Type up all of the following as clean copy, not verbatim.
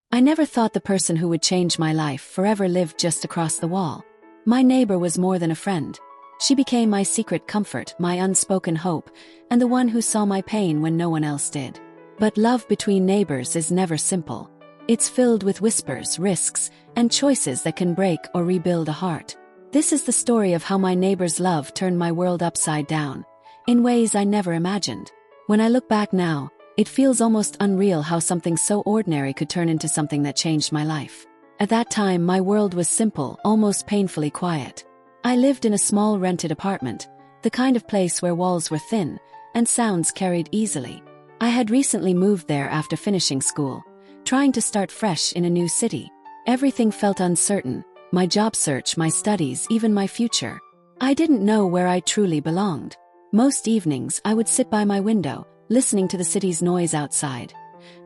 I never thought the person who would change my life forever lived just across the wall. My neighbor was more than a friend. She became my secret comfort, my unspoken hope, and the one who saw my pain when no one else did. But love between neighbors is never simple. It's filled with whispers, risks, and choices that can break or rebuild a heart. This is the story of how my neighbor's love turned my world upside down, in ways I never imagined. When I look back now, it feels almost unreal how something so ordinary could turn into something that changed my life. At that time, my world was simple, almost painfully quiet. I lived in a small rented apartment, the kind of place where walls were thin and sounds carried easily. I had recently moved there after finishing school, trying to start fresh in a new city. Everything felt uncertain: my job search, my studies, even my future. I didn't know where I truly belonged. Most evenings, I would sit by my window, listening to the city's noise outside.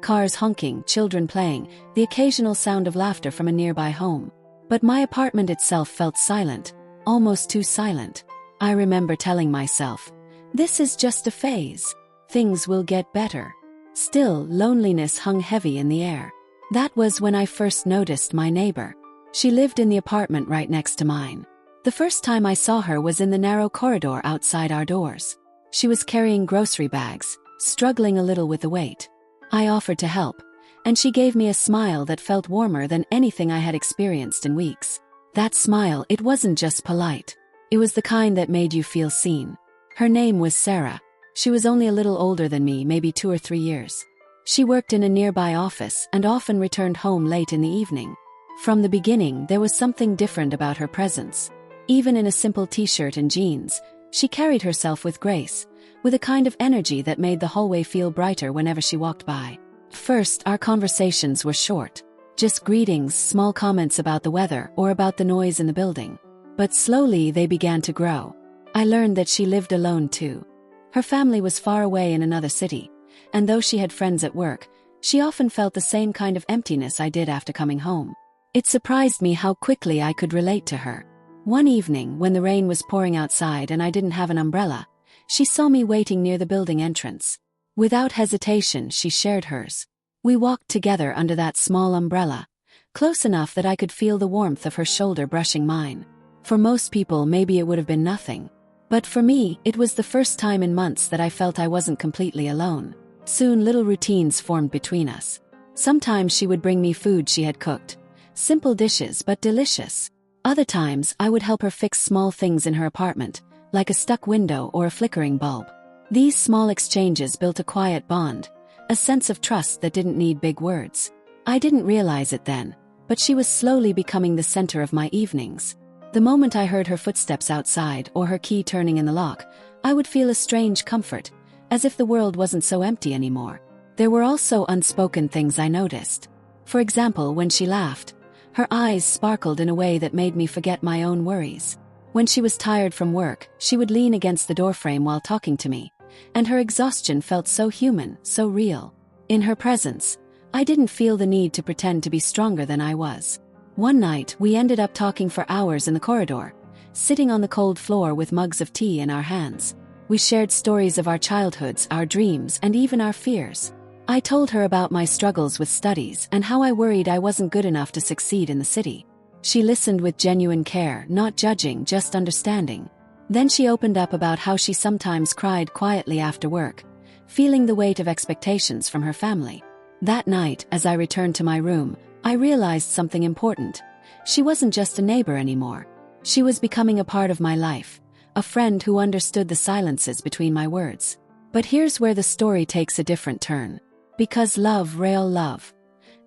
Cars honking, children playing, the occasional sound of laughter from a nearby home. But my apartment itself felt silent, almost too silent. I remember telling myself, this is just a phase. Things will get better. Still, loneliness hung heavy in the air. That was when I first noticed my neighbor. She lived in the apartment right next to mine. The first time I saw her was in the narrow corridor outside our doors. She was carrying grocery bags, struggling a little with the weight. I offered to help, and she gave me a smile that felt warmer than anything I had experienced in weeks. That smile, it wasn't just polite. It was the kind that made you feel seen. Her name was Sarah. She was only a little older than me, maybe 2 or 3 years. She worked in a nearby office and often returned home late in the evening. From the beginning, there was something different about her presence. Even in a simple t-shirt and jeans, she carried herself with grace, with a kind of energy that made the hallway feel brighter whenever she walked by. First, our conversations were short. Just greetings, small comments about the weather or about the noise in the building. But slowly they began to grow. I learned that she lived alone too. Her family was far away in another city, and though she had friends at work, she often felt the same kind of emptiness I did after coming home. It surprised me how quickly I could relate to her. One evening, when the rain was pouring outside and I didn't have an umbrella, she saw me waiting near the building entrance. Without hesitation, she shared hers. We walked together under that small umbrella, close enough that I could feel the warmth of her shoulder brushing mine. For most people, maybe it would have been nothing. But for me, it was the first time in months that I felt I wasn't completely alone. Soon, little routines formed between us. Sometimes she would bring me food she had cooked. Simple dishes, but delicious. Other times, I would help her fix small things in her apartment, like a stuck window or a flickering bulb. These small exchanges built a quiet bond, a sense of trust that didn't need big words. I didn't realize it then, but she was slowly becoming the center of my evenings. The moment I heard her footsteps outside or her key turning in the lock, I would feel a strange comfort, as if the world wasn't so empty anymore. There were also unspoken things I noticed. For example, when she laughed, her eyes sparkled in a way that made me forget my own worries. When she was tired from work, she would lean against the doorframe while talking to me, and her exhaustion felt so human, so real. In her presence, I didn't feel the need to pretend to be stronger than I was. One night, we ended up talking for hours in the corridor, sitting on the cold floor with mugs of tea in our hands. We shared stories of our childhoods, our dreams, and even our fears. I told her about my struggles with studies and how I worried I wasn't good enough to succeed in the city. She listened with genuine care, not judging, just understanding. Then she opened up about how she sometimes cried quietly after work, feeling the weight of expectations from her family. That night, as I returned to my room, I realized something important. She wasn't just a neighbor anymore. She was becoming a part of my life, a friend who understood the silences between my words. But here's where the story takes a different turn. Because love, real love,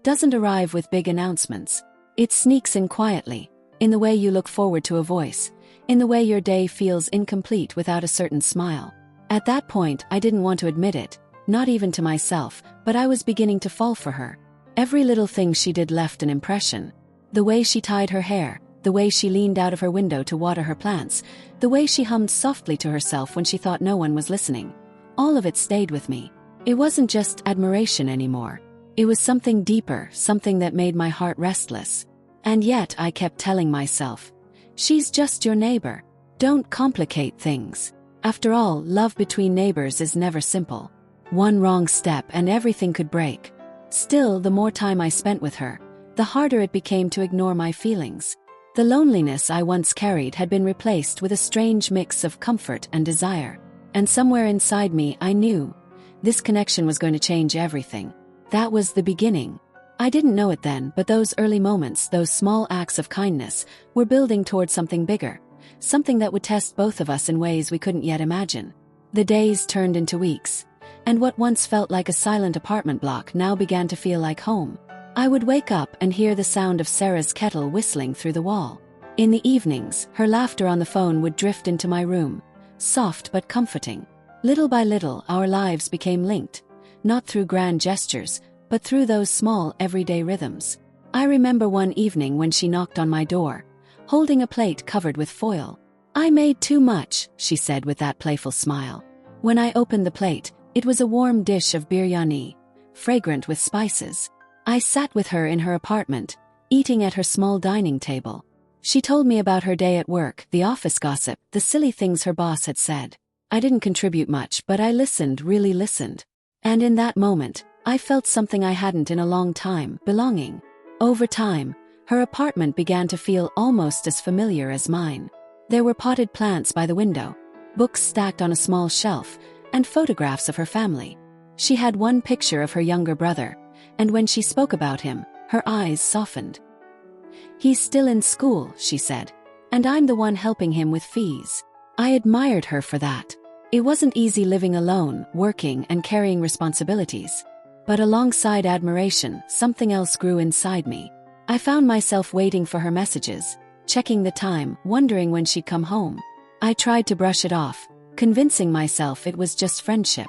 doesn't arrive with big announcements. It sneaks in quietly, in the way you look forward to a voice, in the way your day feels incomplete without a certain smile. At that point, I didn't want to admit it, not even to myself, but I was beginning to fall for her. Every little thing she did left an impression. The way she tied her hair, the way she leaned out of her window to water her plants, the way she hummed softly to herself when she thought no one was listening. All of it stayed with me. It wasn't just admiration anymore. It was something deeper, something that made my heart restless. And yet I kept telling myself, she's just your neighbor. Don't complicate things. After all, love between neighbors is never simple. One wrong step and everything could break. Still, the more time I spent with her, the harder it became to ignore my feelings. The loneliness I once carried had been replaced with a strange mix of comfort and desire. And somewhere inside me, I knew this connection was going to change everything. That was the beginning. I didn't know it then, but those early moments, those small acts of kindness, were building towards something bigger, something that would test both of us in ways we couldn't yet imagine. The days turned into weeks, and what once felt like a silent apartment block now began to feel like home. I would wake up and hear the sound of Sarah's kettle whistling through the wall. In the evenings, her laughter on the phone would drift into my room, soft but comforting. Little by little, our lives became linked, not through grand gestures, but through those small, everyday rhythms. I remember one evening when she knocked on my door, holding a plate covered with foil. "I made too much," she said with that playful smile. When I opened the plate, it was a warm dish of biryani, fragrant with spices. I sat with her in her apartment, eating at her small dining table. She told me about her day at work, the office gossip, the silly things her boss had said. I didn't contribute much, but I listened, really listened. And in that moment, I felt something I hadn't in a long time: belonging. Over time, her apartment began to feel almost as familiar as mine. There were potted plants by the window, books stacked on a small shelf, and photographs of her family. She had one picture of her younger brother, and when she spoke about him, her eyes softened. "He's still in school," she said, "and I'm the one helping him with fees." I admired her for that. It wasn't easy living alone, working and carrying responsibilities. But alongside admiration, something else grew inside me. I found myself waiting for her messages, checking the time, wondering when she'd come home. I tried to brush it off, convincing myself it was just friendship.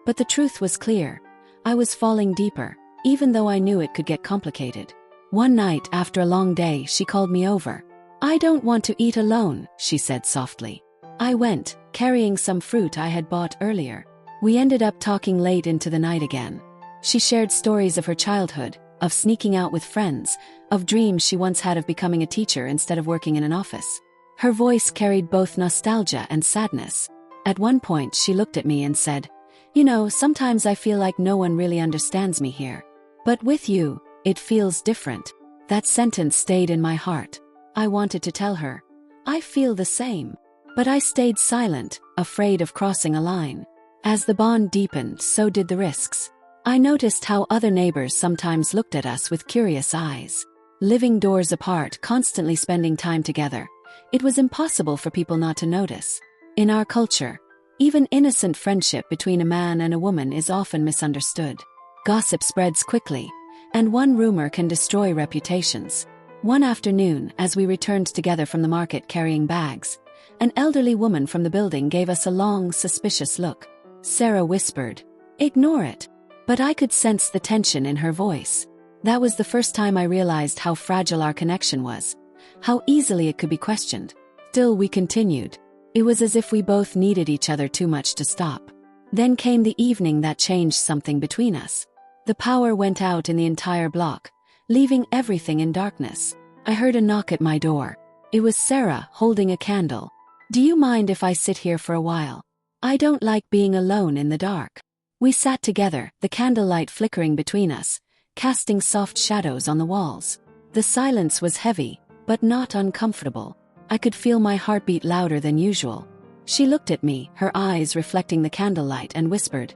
But the truth was clear. I was falling deeper, even though I knew it could get complicated. One night after a long day, she called me over. "I don't want to eat alone," she said softly. I went, carrying some fruit I had bought earlier. We ended up talking late into the night again. She shared stories of her childhood, of sneaking out with friends, of dreams she once had of becoming a teacher instead of working in an office. Her voice carried both nostalgia and sadness. At one point, she looked at me and said, "You know, sometimes I feel like no one really understands me here. But with you, it feels different." That sentence stayed in my heart. I wanted to tell her, "I feel the same." But I stayed silent, afraid of crossing a line. As the bond deepened, so did the risks. I noticed how other neighbors sometimes looked at us with curious eyes. Living doors apart, constantly spending time together, it was impossible for people not to notice. In our culture, even innocent friendship between a man and a woman is often misunderstood. Gossip spreads quickly, and one rumor can destroy reputations. One afternoon, as we returned together from the market carrying bags, an elderly woman from the building gave us a long, suspicious look. Sarah whispered, "Ignore it." But I could sense the tension in her voice. That was the first time I realized how fragile our connection was, how easily it could be questioned. Still, we continued. It was as if we both needed each other too much to stop. Then came the evening that changed something between us. The power went out in the entire block, leaving everything in darkness. I heard a knock at my door. It was Sarah, holding a candle. "Do you mind if I sit here for a while? I don't like being alone in the dark." We sat together, the candlelight flickering between us, casting soft shadows on the walls. The silence was heavy, but not uncomfortable. I could feel my heartbeat louder than usual. She looked at me, her eyes reflecting the candlelight, and whispered,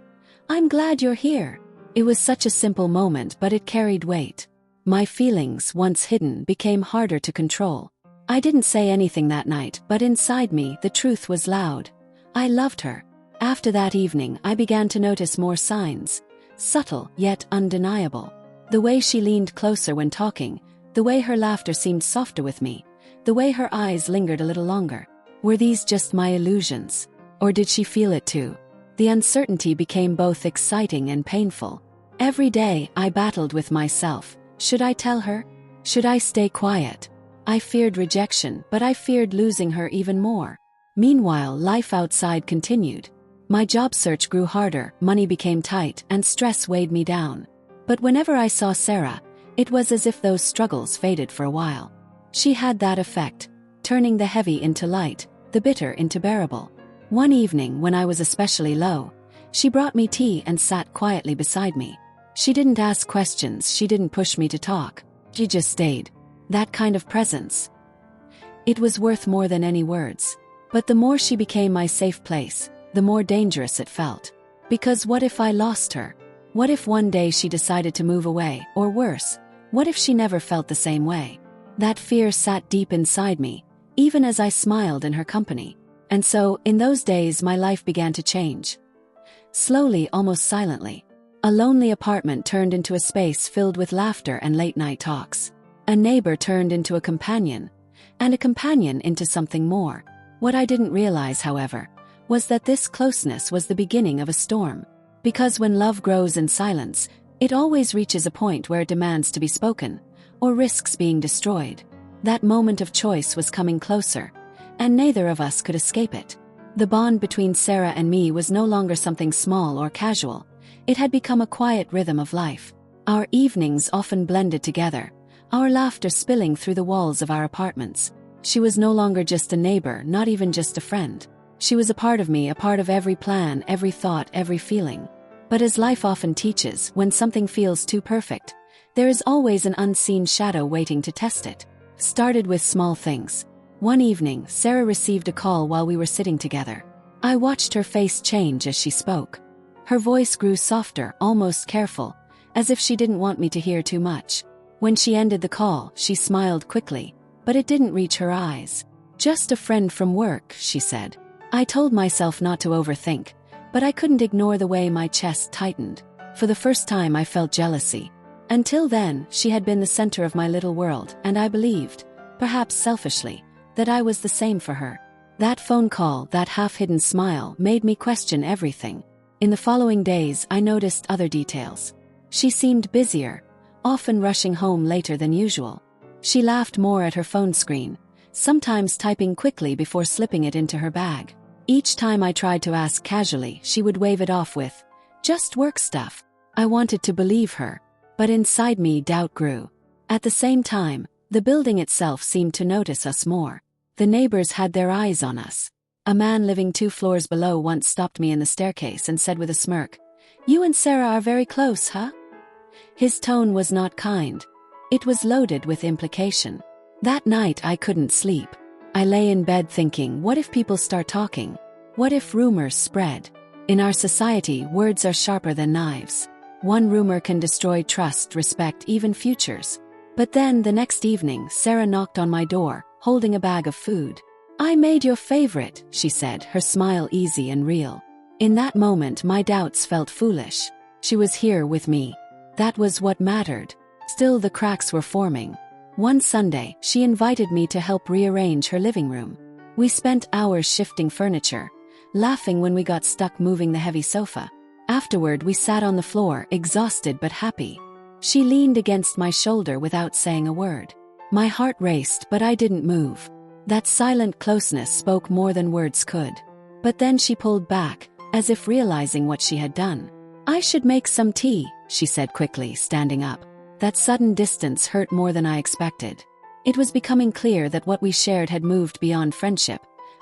"I'm glad you're here." It was such a simple moment, but it carried weight. My feelings, once hidden, became harder to control. I didn't say anything that night, but inside me, the truth was loud. I loved her. After that evening, I began to notice more signs, subtle yet undeniable. The way she leaned closer when talking, the way her laughter seemed softer with me, the way her eyes lingered a little longer. Were these just my illusions? Or did she feel it too? The uncertainty became both exciting and painful. Every day, I battled with myself. Should I tell her? Should I stay quiet? I feared rejection, but I feared losing her even more. Meanwhile, life outside continued. My job search grew harder, money became tight, and stress weighed me down. But whenever I saw Sarah, it was as if those struggles faded for a while. She had that effect, turning the heavy into light, the bitter into bearable. One evening, when I was especially low, she brought me tea and sat quietly beside me. She didn't ask questions, she didn't push me to talk. She just stayed. That kind of presence. It was worth more than any words. But the more she became my safe place, the more dangerous it felt. Because what if I lost her? What if one day she decided to move away, or worse, what if she never felt the same way? That fear sat deep inside me, even as I smiled in her company. And so, in those days, my life began to change. Slowly, almost silently. A lonely apartment turned into a space filled with laughter and late-night talks. A neighbor turned into a companion, and a companion into something more. What I didn't realize, however, was that this closeness was the beginning of a storm. Because when love grows in silence, it always reaches a point where it demands to be spoken, or risks being destroyed. That moment of choice was coming closer, and neither of us could escape it. The bond between Sarah and me was no longer something small or casual. It had become a quiet rhythm of life. Our evenings often blended together, our laughter spilling through the walls of our apartments. She was no longer just a neighbor, not even just a friend. She was a part of me, a part of every plan, every thought, every feeling. But as life often teaches, when something feels too perfect, there is always an unseen shadow waiting to test it. Started with small things. One evening, Sarah received a call while we were sitting together. I watched her face change as she spoke. Her voice grew softer, almost careful, as if she didn't want me to hear too much. When she ended the call, she smiled quickly, but it didn't reach her eyes. "Just a friend from work," she said. I told myself not to overthink, but I couldn't ignore the way my chest tightened. For the first time I felt jealousy. Until then, she had been the center of my little world, and I believed, perhaps selfishly, that I was the same for her. That phone call, that half-hidden smile, made me question everything. In the following days, I noticed other details. She seemed busier, often rushing home later than usual. She laughed more at her phone screen, sometimes typing quickly before slipping it into her bag. Each time I tried to ask casually, she would wave it off with, "Just work stuff." I wanted to believe her, but inside me doubt grew. At the same time, the building itself seemed to notice us more. The neighbors had their eyes on us. A man living 2 floors below once stopped me in the staircase and said with a smirk, "You and Sarah are very close, huh?" His tone was not kind. It was loaded with implication. That night I couldn't sleep. I lay in bed thinking, what if people start talking? What if rumors spread? In our society, words are sharper than knives. One rumor can destroy trust, respect, even futures. But then, the next evening, Sarah knocked on my door, holding a bag of food. "I made your favorite," she said, her smile easy and real. In that moment, my doubts felt foolish. She was here with me. That was what mattered. Still, the cracks were forming. One Sunday, she invited me to help rearrange her living room. We spent hours shifting furniture, laughing when we got stuck moving the heavy sofa. Afterward, we sat on the floor, exhausted but happy. She leaned against my shoulder without saying a word. My heart raced, but I didn't move. That silent closeness spoke more than words could. But then she pulled back, as if realizing what she had done. "I should make some tea," she said quickly, standing up. That sudden distance hurt more than I expected. It was becoming clear that what we shared had moved beyond friendship,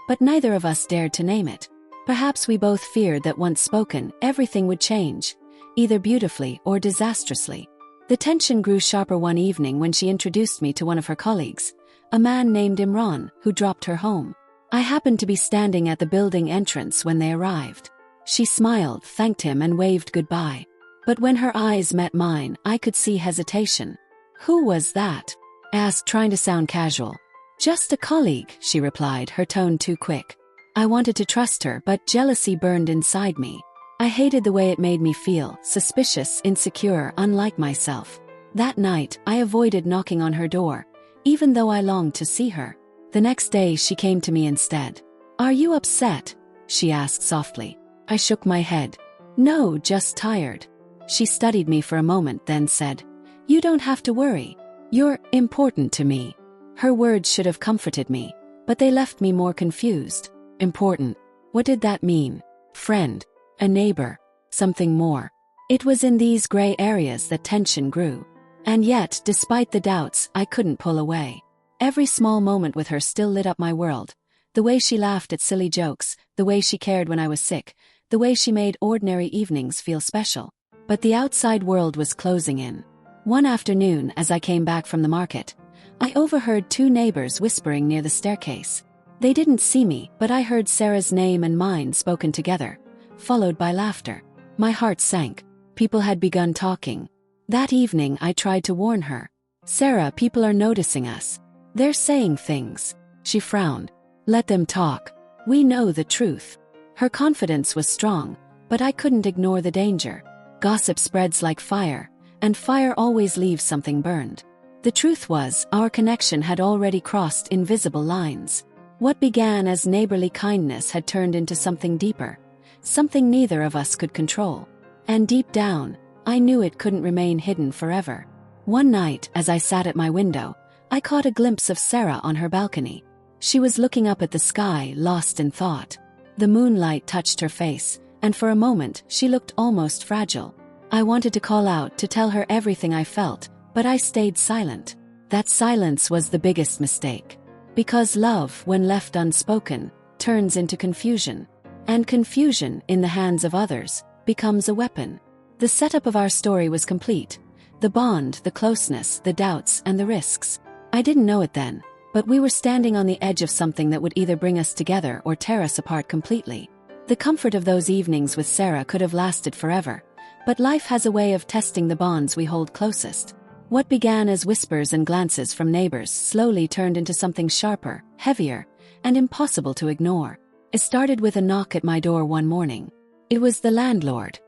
but neither of us dared to name it. Perhaps we both feared that once spoken, everything would change, either beautifully or disastrously. The tension grew sharper one evening when she introduced me to one of her colleagues, a man named Imran, who dropped her home. I happened to be standing at the building entrance when they arrived. She smiled, thanked him, and waved goodbye. But when her eyes met mine, I could see hesitation. "Who was that?" I asked, trying to sound casual. "Just a colleague," she replied, her tone too quick. I wanted to trust her, but jealousy burned inside me. I hated the way it made me feel, suspicious, insecure, unlike myself. That night, I avoided knocking on her door, even though I longed to see her. The next day, she came to me instead. "Are you upset?" she asked softly. I shook my head. "No, just tired." She studied me for a moment, then said, "You don't have to worry. You're important to me." Her words should have comforted me, but they left me more confused. Important. What did that mean? Friend? A neighbor? Something more? It was in these gray areas that tension grew. And yet, despite the doubts, I couldn't pull away. Every small moment with her still lit up my world. The way she laughed at silly jokes, the way she cared when I was sick, the way she made ordinary evenings feel special. but the outside world was closing in. One afternoon, as I came back from the market, I overheard two neighbors whispering near the staircase. They didn't see me, but I heard Sarah's name and mine spoken together, followed by laughter. My heart sank. People had begun talking. That evening I tried to warn her. "Sarah, people are noticing us. They're saying things." She frowned. "Let them talk. We know the truth." Her confidence was strong, but I couldn't ignore the danger. Gossip spreads like fire, and fire always leaves something burned. The truth was, our connection had already crossed invisible lines. What began as neighborly kindness had turned into something deeper, something neither of us could control. And deep down, I knew it couldn't remain hidden forever. One night, as I sat at my window, I caught a glimpse of Sarah on her balcony. She was looking up at the sky, lost in thought. The moonlight touched her face, and for a moment she looked almost fragile. I wanted to call out to tell her everything I felt, but I stayed silent. That silence was the biggest mistake. Because love, when left unspoken, turns into confusion. And confusion, in the hands of others, becomes a weapon. The setup of our story was complete. The bond, the closeness, the doubts, and the risks. I didn't know it then, but we were standing on the edge of something that would either bring us together or tear us apart completely. The comfort of those evenings with Sarah could have lasted forever, but life has a way of testing the bonds we hold closest. What began as whispers and glances from neighbors slowly turned into something sharper, heavier, and impossible to ignore. It started with a knock at my door one morning. It was the landlord.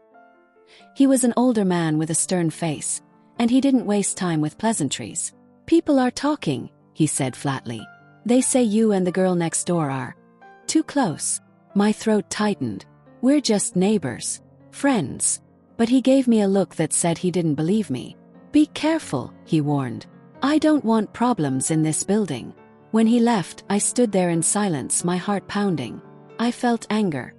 He was an older man with a stern face, and he didn't waste time with pleasantries. "People are talking," he said flatly. "They say you and the girl next door are too close." My throat tightened. "We're just neighbors. Friends." But he gave me a look that said he didn't believe me. "Be careful," he warned. "I don't want problems in this building." When he left, I stood there in silence, my heart pounding. I felt anger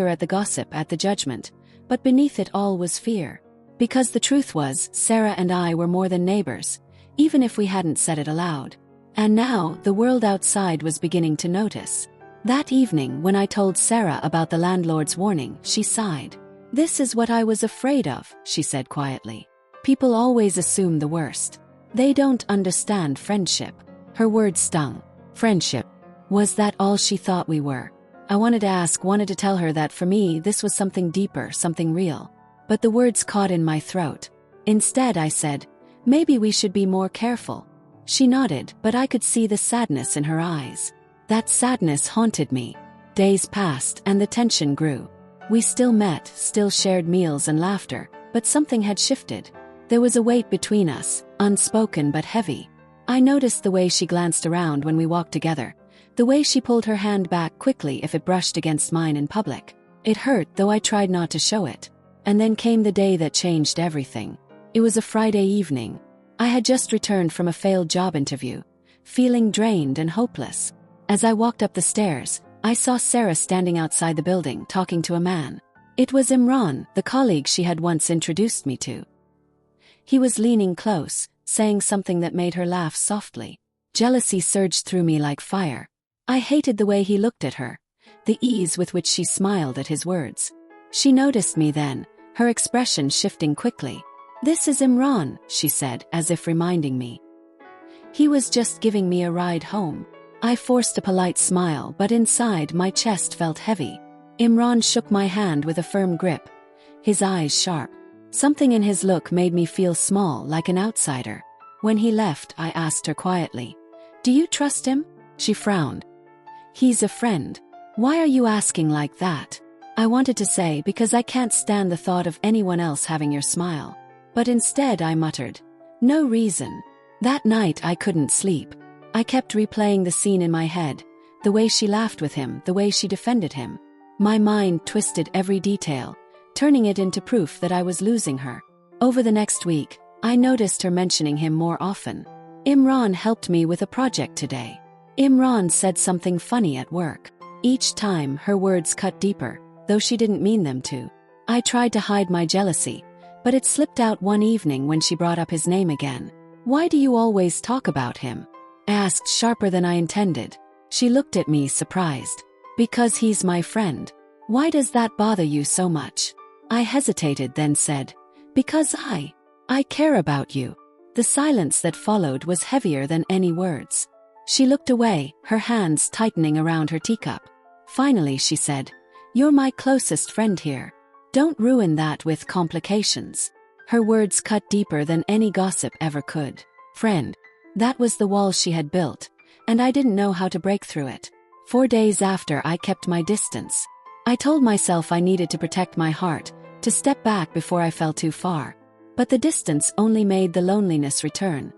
at the gossip, at the judgment, but beneath it all was fear. Because the truth was, Sarah and I were more than neighbors, even if we hadn't said it aloud. And now, the world outside was beginning to notice. That evening, when I told Sarah about the landlord's warning, she sighed. "This is what I was afraid of," she said quietly. "People always assume the worst. They don't understand friendship." Her words stung. Friendship. Was that all she thought we were? I wanted to tell her that for me this was something deeper, something real. But the words caught in my throat. Instead I said, "Maybe we should be more careful." She nodded, but I could see the sadness in her eyes. That sadness haunted me. Days passed and the tension grew. We still met, still shared meals and laughter, but something had shifted. There was a weight between us, unspoken but heavy. I noticed the way she glanced around when we walked together, the way she pulled her hand back quickly if it brushed against mine in public. It hurt, though I tried not to show it. And then came the day that changed everything. It was a Friday evening. I had just returned from a failed job interview, feeling drained and hopeless. As I walked up the stairs, I saw Sarah standing outside the building talking to a man. It was Imran, the colleague she had once introduced me to. He was leaning close, saying something that made her laugh softly. Jealousy surged through me like fire. I hated the way he looked at her, the ease with which she smiled at his words. She noticed me then, her expression shifting quickly. "This is Imran," she said, as if reminding me. He was just giving me a ride home. I forced a polite smile, but inside my chest felt heavy. Imran shook my hand with a firm grip, his eyes sharp. Something in his look made me feel small, like an outsider. When he left, I asked her quietly, "Do you trust him?" She frowned. "He's a friend." "Why are you asking like that?" I wanted to say, "Because I can't stand the thought of anyone else having your smile." But instead I muttered, "No reason." That night I couldn't sleep. I kept replaying the scene in my head, the way she laughed with him, the way she defended him. My mind twisted every detail, turning it into proof that I was losing her. Over the next week, I noticed her mentioning him more often. "Imran helped me with a project today." Imran said something funny at work. Each time, her words cut deeper, though she didn't mean them to. I tried to hide my jealousy, but it slipped out one evening when she brought up his name again. "Why do you always talk about him?" I asked, sharper than I intended. She looked at me, surprised. "Because he's my friend." "Why does that bother you so much?" I hesitated, then said, Because I care about you." The silence that followed was heavier than any words. She looked away, her hands tightening around her teacup. Finally she said, "You're my closest friend here. Don't ruin that with complications." Her words cut deeper than any gossip ever could. Friend. That was the wall she had built, and I didn't know how to break through it. 4 days after, I kept my distance. I told myself I needed to protect my heart, to step back before I fell too far. But the distance only made the loneliness return,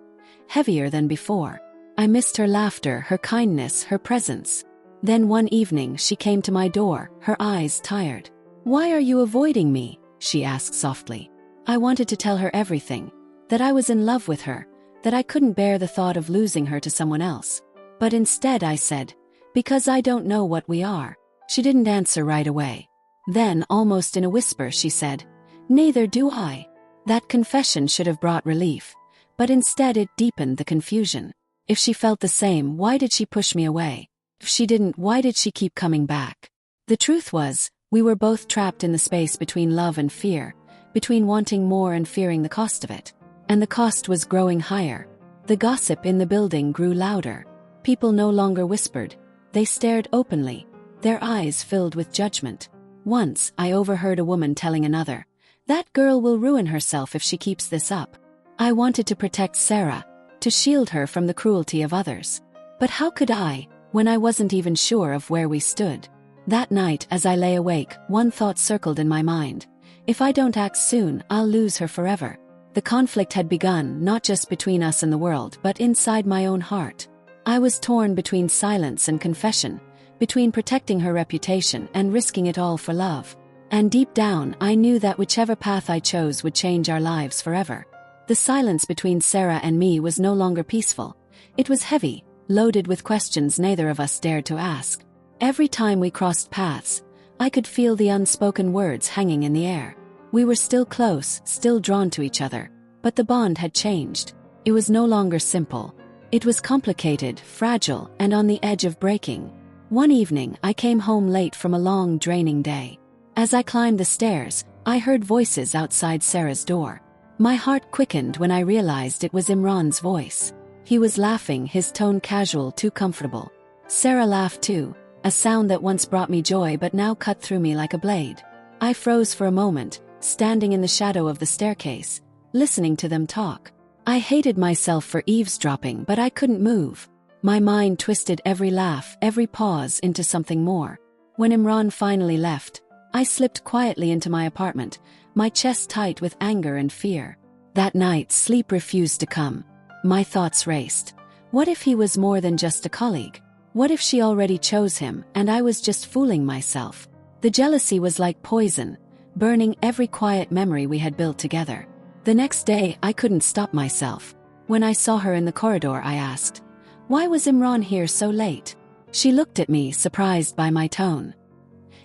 heavier than before. I missed her laughter, her kindness, her presence. Then one evening she came to my door, her eyes tired. "Why are you avoiding me?" she asked softly. I wanted to tell her everything, that I was in love with her, that I couldn't bear the thought of losing her to someone else. But instead I said, "Because I don't know what we are." She didn't answer right away. Then, almost in a whisper, she said, "Neither do I." That confession should have brought relief, but instead it deepened the confusion. If she felt the same, why did she push me away? If she didn't, why did she keep coming back? The truth was, we were both trapped in the space between love and fear, between wanting more and fearing the cost of it. And the cost was growing higher. The gossip in the building grew louder. People no longer whispered. They stared openly, their eyes filled with judgment. Once, I overheard a woman telling another, "That girl will ruin herself if she keeps this up." I wanted to protect Sarah, to shield her from the cruelty of others. But how could I, when I wasn't even sure of where we stood? That night, as I lay awake, one thought circled in my mind. If I don't act soon, I'll lose her forever. The conflict had begun, not just between us and the world, but inside my own heart. I was torn between silence and confession, between protecting her reputation and risking it all for love. And deep down, I knew that whichever path I chose would change our lives forever. The silence between Sarah and me was no longer peaceful. It was heavy, loaded with questions neither of us dared to ask. Every time we crossed paths, I could feel the unspoken words hanging in the air. We were still close, still drawn to each other, but the bond had changed. It was no longer simple. It was complicated, fragile, and on the edge of breaking. One evening, I came home late from a long, draining day. As I climbed the stairs, I heard voices outside Sarah's door. My heart quickened when I realized it was Imran's voice. He was laughing, his tone casual, too comfortable. Sarah laughed too, a sound that once brought me joy but now cut through me like a blade. I froze for a moment, standing in the shadow of the staircase, listening to them talk. I hated myself for eavesdropping, but I couldn't move. My mind twisted every laugh, every pause into something more. When Imran finally left, I slipped quietly into my apartment, my chest tight with anger and fear. That night, sleep refused to come. My thoughts raced. What if he was more than just a colleague? What if she already chose him, and I was just fooling myself? The jealousy was like poison, burning every quiet memory we had built together. The next day, I couldn't stop myself. When I saw her in the corridor, I asked, "Why was Imran here so late?" She looked at me, surprised by my tone.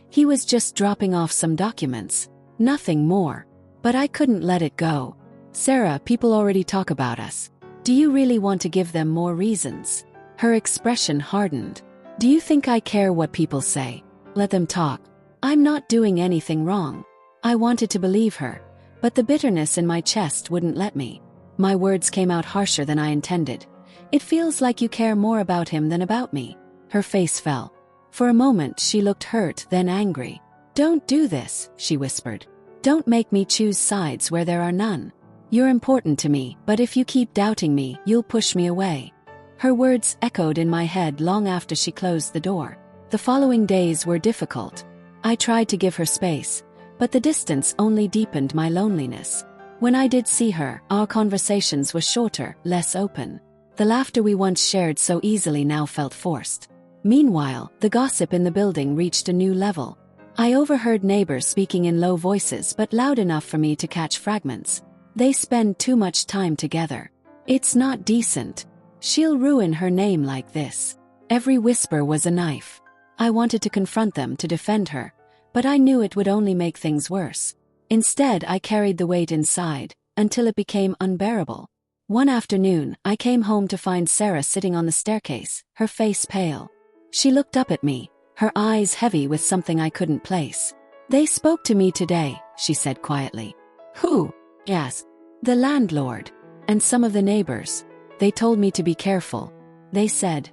"He was just dropping off some documents. Nothing more." But I couldn't let it go. "Sarah, people already talk about us. Do you really want to give them more reasons?" Her expression hardened. "Do you think I care what people say? Let them talk. I'm not doing anything wrong." I wanted to believe her, but the bitterness in my chest wouldn't let me. My words came out harsher than I intended. "It feels like you care more about him than about me." Her face fell. For a moment she looked hurt, then angry. "Don't do this," she whispered. "Don't make me choose sides where there are none. You're important to me, but if you keep doubting me, you'll push me away." Her words echoed in my head long after she closed the door. The following days were difficult. I tried to give her space, but the distance only deepened my loneliness. When I did see her, our conversations were shorter, less open. The laughter we once shared so easily now felt forced. Meanwhile, the gossip in the building reached a new level. I overheard neighbors speaking in low voices but loud enough for me to catch fragments. "They spend too much time together. It's not decent. She'll ruin her name like this." Every whisper was a knife. I wanted to confront them, to defend her, but I knew it would only make things worse. Instead, I carried the weight inside, until it became unbearable. One afternoon, I came home to find Sarah sitting on the staircase, her face pale. She looked up at me, her eyes heavy with something I couldn't place. "They spoke to me today," she said quietly. "Who?" Yes. The landlord. And some of the neighbors. They told me to be careful. They said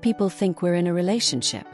people think we're in a relationship.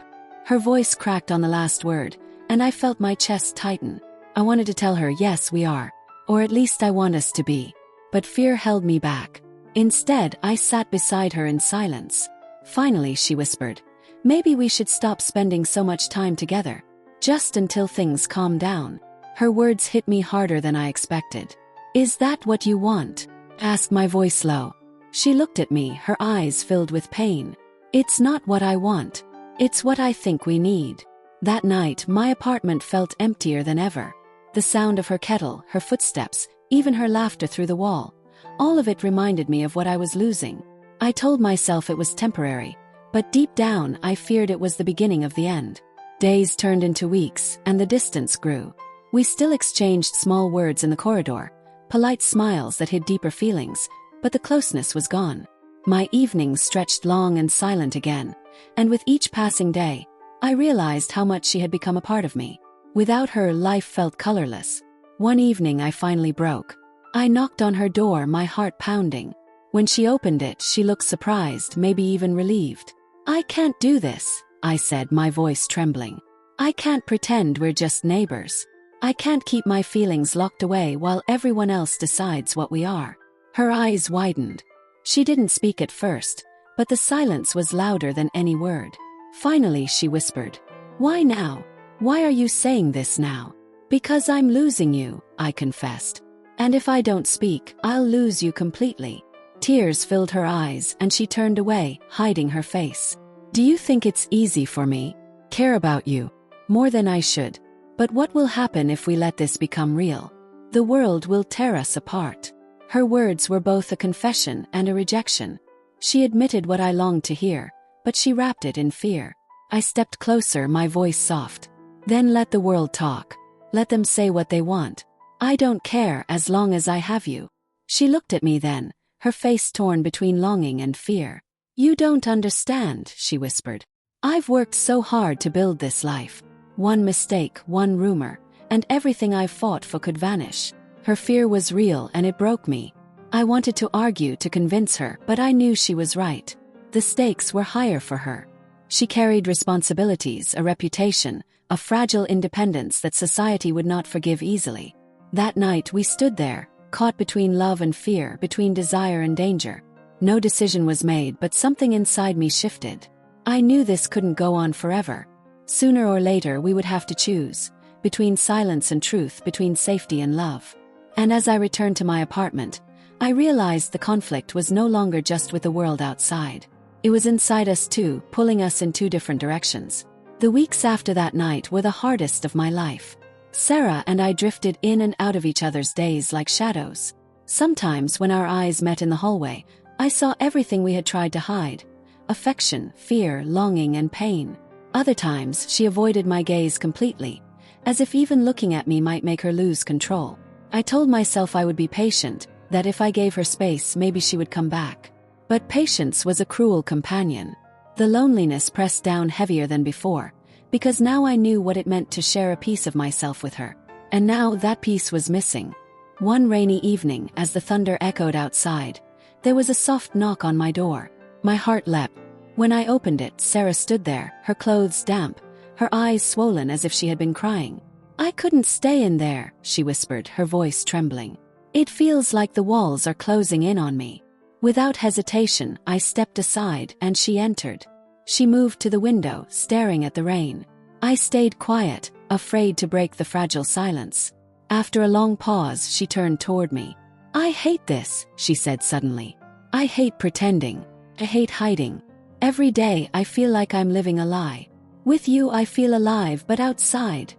Her voice cracked on the last word, and I felt my chest tighten. I wanted to tell her, yes, we are. Or at least I want us to be. But fear held me back. Instead, I sat beside her in silence. Finally, she whispered, maybe we should stop spending so much time together. Just until things calm down. Her words hit me harder than I expected. Is that what you want? Asked my voice low. She looked at me, her eyes filled with pain. It's not what I want. It's what I think we need. That night, my apartment felt emptier than ever. The sound of her kettle, her footsteps, even her laughter through the wall. All of it reminded me of what I was losing. I told myself it was temporary, but deep down I feared it was the beginning of the end. Days turned into weeks, and the distance grew. We still exchanged small words in the corridor, polite smiles that hid deeper feelings, but the closeness was gone. My evenings stretched long and silent again, and with each passing day, I realized how much she had become a part of me. Without her, life felt colorless. One evening I finally broke. I knocked on her door, my heart pounding. When she opened it, she looked surprised, maybe even relieved. I can't do this, I said, my voice trembling. I can't pretend we're just neighbors. I can't keep my feelings locked away while everyone else decides what we are. Her eyes widened. She didn't speak at first, but the silence was louder than any word. Finally, she whispered, why now? Why are you saying this now? Because I'm losing you, I confessed. And if I don't speak, I'll lose you completely. Tears filled her eyes and she turned away, hiding her face. Do you think it's easy for me? Care about you. More than I should. But what will happen if we let this become real? The world will tear us apart. Her words were both a confession and a rejection. She admitted what I longed to hear, but she wrapped it in fear. I stepped closer, my voice soft. Then let the world talk. Let them say what they want. I don't care as long as I have you. She looked at me then, her face torn between longing and fear. You don't understand, she whispered. I've worked so hard to build this life. One mistake, one rumor, and everything I've fought for could vanish. Her fear was real and it broke me. I wanted to argue to convince her, but I knew she was right. The stakes were higher for her. She carried responsibilities, a reputation, a fragile independence that society would not forgive easily. That night we stood there, caught between love and fear, between desire and danger. No decision was made, but something inside me shifted. I knew this couldn't go on forever. Sooner or later we would have to choose, between silence and truth, between safety and love. And as I returned to my apartment, I realized the conflict was no longer just with the world outside. It was inside us too, pulling us in two different directions. The weeks after that night were the hardest of my life. Sarah and I drifted in and out of each other's days like shadows. Sometimes when our eyes met in the hallway, I saw everything we had tried to hide. Affection, fear, longing, and pain. Other times she avoided my gaze completely, as if even looking at me might make her lose control. I told myself I would be patient, that if I gave her space maybe she would come back. But patience was a cruel companion. The loneliness pressed down heavier than before, because now I knew what it meant to share a piece of myself with her. And now that piece was missing. One rainy evening, as the thunder echoed outside, there was a soft knock on my door. My heart leapt. When I opened it, Sarah stood there, her clothes damp, her eyes swollen as if she had been crying. I couldn't stay in there, she whispered, her voice trembling. It feels like the walls are closing in on me. Without hesitation, I stepped aside and she entered. She moved to the window, staring at the rain. I stayed quiet, afraid to break the fragile silence. After a long pause, she turned toward me. I hate this, she said suddenly. I hate pretending. I hate hiding. Every day I feel like I'm living a lie. With you I feel alive, but outside.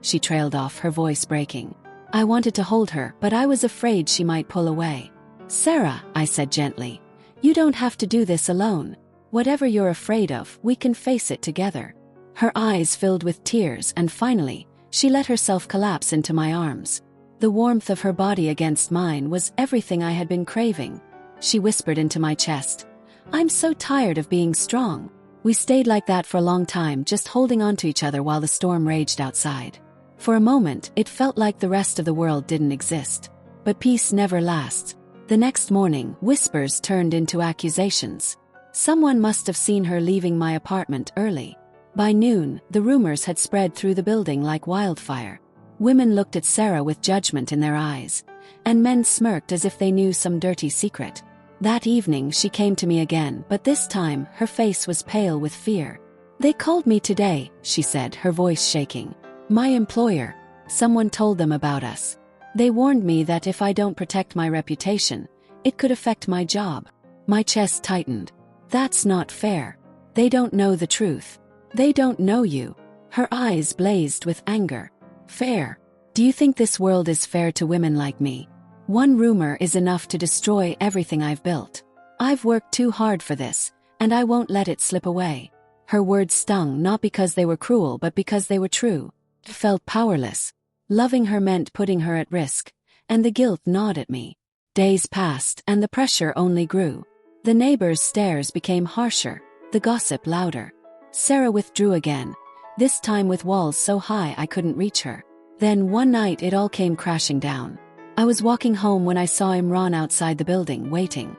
She trailed off, her voice breaking. I wanted to hold her, but I was afraid she might pull away. Sarah, I said gently, you don't have to do this alone. Whatever you're afraid of, we can face it together. Her eyes filled with tears, and finally, she let herself collapse into my arms. The warmth of her body against mine was everything I had been craving. She whispered into my chest, I'm so tired of being strong. We stayed like that for a long time, just holding on to each other while the storm raged outside. For a moment, it felt like the rest of the world didn't exist. But peace never lasts. The next morning, whispers turned into accusations. Someone must have seen her leaving my apartment early. By noon, the rumors had spread through the building like wildfire. Women looked at Sarah with judgment in their eyes, and men smirked as if they knew some dirty secret. That evening she came to me again, but this time her face was pale with fear. "They called me today," she said, her voice shaking. "My employer. Someone told them about us. They warned me that if I don't protect my reputation, it could affect my job." My chest tightened. "That's not fair. They don't know the truth. They don't know you." Her eyes blazed with anger. "Fair? Do you think this world is fair to women like me? One rumor is enough to destroy everything I've built. I've worked too hard for this, and I won't let it slip away." Her words stung not because they were cruel but because they were true. I felt powerless. Loving her meant putting her at risk, and the guilt gnawed at me. Days passed, and the pressure only grew. The neighbors' stares became harsher, the gossip louder. Sarah withdrew again, this time with walls so high I couldn't reach her. Then one night it all came crashing down. I was walking home when I saw Imran outside the building, waiting.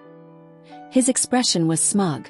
His expression was smug,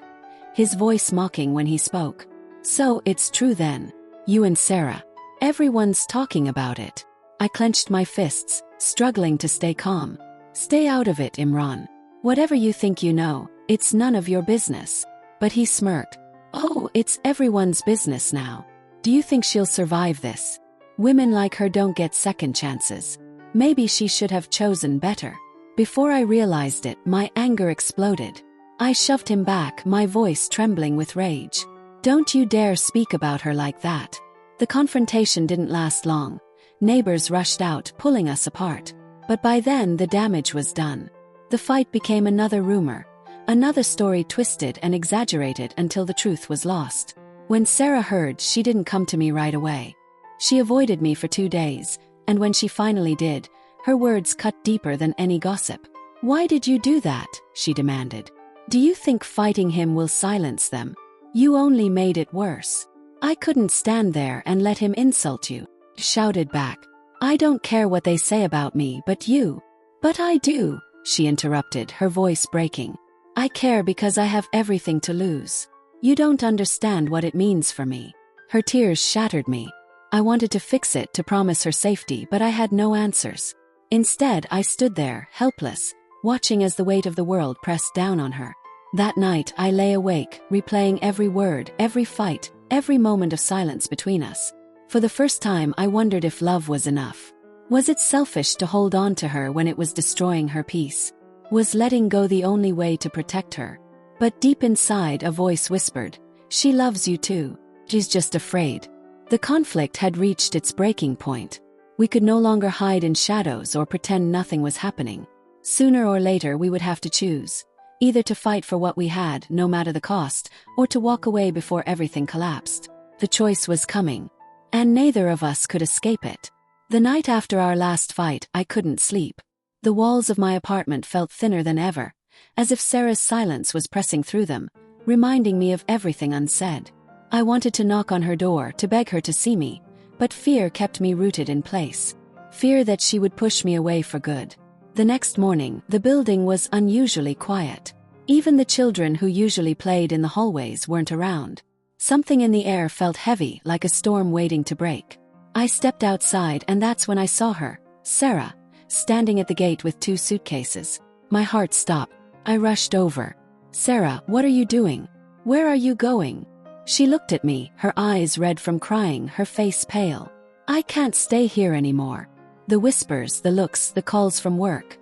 his voice mocking when he spoke. "So it's true then? You and Sarah? Everyone's talking about it." I clenched my fists, struggling to stay calm. "Stay out of it, Imran. Whatever you think you know, it's none of your business." But he smirked. "Oh, it's everyone's business now. Do you think she'll survive this? Women like her don't get second chances. Maybe she should have chosen better." Before I realized it, my anger exploded. I shoved him back, my voice trembling with rage. "Don't you dare speak about her like that." The confrontation didn't last long. Neighbors rushed out, pulling us apart. But by then the damage was done. The fight became another rumor, another story twisted and exaggerated until the truth was lost. When Sarah heard, she didn't come to me right away. She avoided me for 2 days, and when she finally did, her words cut deeper than any gossip. "Why did you do that?" she demanded. "Do you think fighting him will silence them? You only made it worse." "I couldn't stand there and let him insult you," shouted back. "I don't care what they say about me, but you." "But I do," she interrupted, her voice breaking. "I care because I have everything to lose. You don't understand what it means for me." Her tears shattered me. I wanted to fix it, to promise her safety, but I had no answers. Instead, I stood there, helpless, watching as the weight of the world pressed down on her. That night, I lay awake, replaying every word, every fight, every moment of silence between us. For the first time, I wondered if love was enough. Was it selfish to hold on to her when it was destroying her peace? Was letting go the only way to protect her? But deep inside, a voice whispered, "She loves you too. She's just afraid." The conflict had reached its breaking point. We could no longer hide in shadows or pretend nothing was happening. Sooner or later we would have to choose, either to fight for what we had, no matter the cost, or to walk away before everything collapsed. The choice was coming, and neither of us could escape it. The night after our last fight, I couldn't sleep. The walls of my apartment felt thinner than ever, as if Sarah's silence was pressing through them, reminding me of everything unsaid. I wanted to knock on her door, to beg her to see me, but fear kept me rooted in place. Fear that she would push me away for good. The next morning, the building was unusually quiet. Even the children who usually played in the hallways weren't around. Something in the air felt heavy, like a storm waiting to break. I stepped outside, and that's when I saw her, Sarah, standing at the gate with 2 suitcases. My heart stopped. I rushed over. "Sarah, what are you doing? Where are you going?" She looked at me, her eyes red from crying, her face pale. "I can't stay here anymore." The whispers, the looks, the calls from work.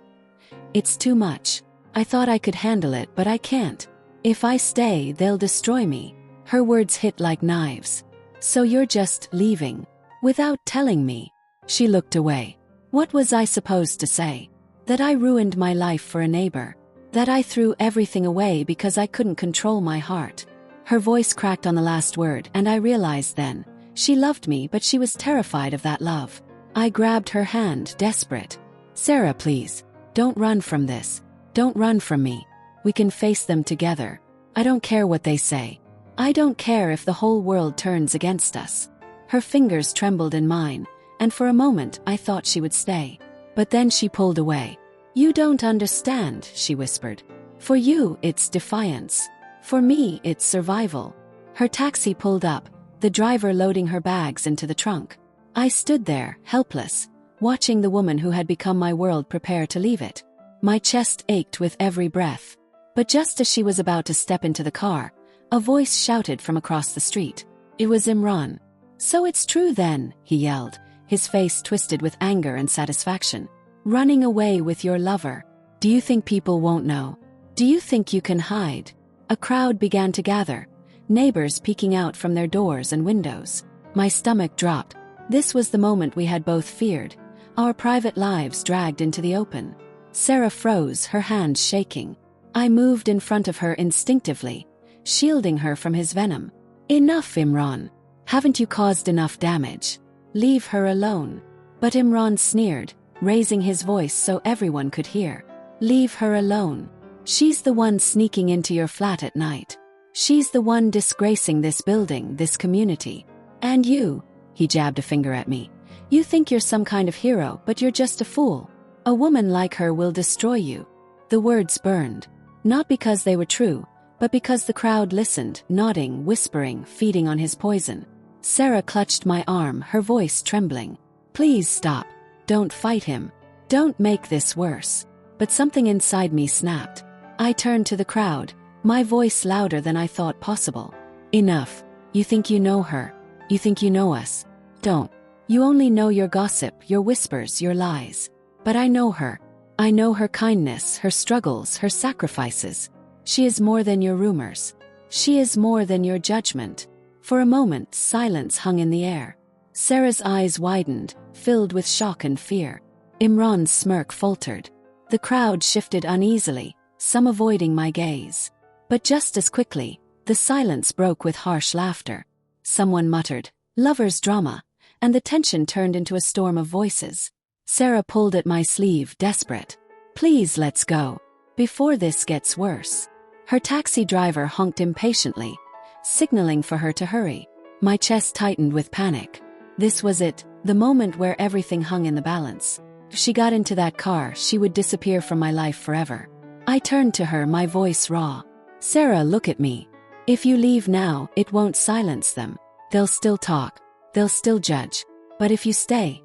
"It's too much. I thought I could handle it, but I can't. If I stay, they'll destroy me." Her words hit like knives. "So you're just leaving? Without telling me?" She looked away. What was I supposed to say? That I ruined my life for a neighbor? That I threw everything away because I couldn't control my heart? Her voice cracked on the last word, and I realized then, she loved me, but she was terrified of that love. I grabbed her hand, desperate. "Sarah, please. Don't run from this. Don't run from me. We can face them together. I don't care what they say. I don't care if the whole world turns against us." Her fingers trembled in mine, and for a moment I thought she would stay. But then she pulled away. "You don't understand," she whispered. "For you, it's defiance. For me, it's survival." Her taxi pulled up, the driver loading her bags into the trunk. I stood there, helpless, watching the woman who had become my world prepare to leave it. My chest ached with every breath. But just as she was about to step into the car, a voice shouted from across the street. It was Imran. "So it's true then," he yelled, his face twisted with anger and satisfaction. "Running away with your lover. Do you think people won't know? Do you think you can hide?" A crowd began to gather, neighbors peeking out from their doors and windows. My stomach dropped. This was the moment we had both feared, our private lives dragged into the open. Sarah froze, her hands shaking. I moved in front of her instinctively, shielding her from his venom. "Enough, Imran. Haven't you caused enough damage? Leave her alone." But Imran sneered, raising his voice so everyone could hear. "Leave her alone. She's the one sneaking into your flat at night. She's the one disgracing this building, this community. And you," he jabbed a finger at me, "you think you're some kind of hero, but you're just a fool. A woman like her will destroy you." The words burned. Not because they were true, but because the crowd listened, nodding, whispering, feeding on his poison. Sarah clutched my arm, her voice trembling. "Please stop. Don't fight him. Don't make this worse." But something inside me snapped. I turned to the crowd, my voice louder than I thought possible. "Enough. You think you know her. You think you know us. Don't. You only know your gossip, your whispers, your lies. But I know her. I know her kindness, her struggles, her sacrifices. She is more than your rumors. She is more than your judgment." For a moment, silence hung in the air. Sarah's eyes widened, filled with shock and fear. Imran's smirk faltered. The crowd shifted uneasily, some avoiding my gaze. But just as quickly, the silence broke with harsh laughter. Someone muttered, "Lover's drama," and the tension turned into a storm of voices. Sarah pulled at my sleeve, desperate. "Please, let's go. Before this gets worse." Her taxi driver honked impatiently, signaling for her to hurry. My chest tightened with panic. This was it, the moment where everything hung in the balance. If she got into that car, she would disappear from my life forever. I turned to her, my voice raw. "Sarah, look at me. If you leave now, it won't silence them. They'll still talk. They'll still judge. But if you stay,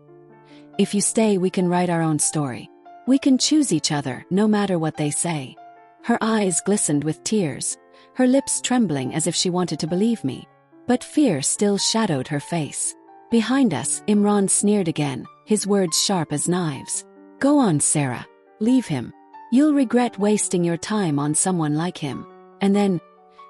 we can write our own story. We can choose each other, no matter what they say." Her eyes glistened with tears, her lips trembling as if she wanted to believe me. But fear still shadowed her face. Behind us, Imran sneered again, his words sharp as knives. "Go on, Sarah. Leave him. You'll regret wasting your time on someone like him." And then,